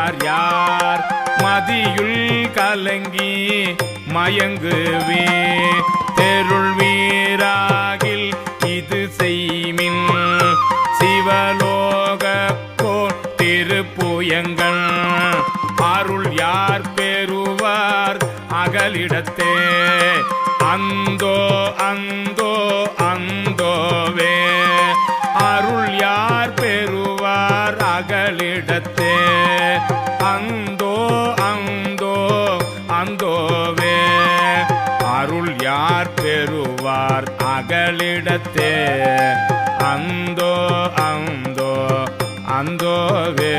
யார் யார் மதியுள் கலங்கி மயங்குவே தெருள் வீராகில் இது செய்மின் சிவலோக போர் திருப்புயங்கள் அருள் யார் பெறுவார் அகலிடத்தே அந்தோ அந்தோ அந்தோவே அருள் யார் பெறுவார் அகலிடத்தே அந்தோ அந்தோ அந்தோவே அருள் யார் பெறுவார் அகலிடத்தே அந்தோ அந்தோ அந்தோவே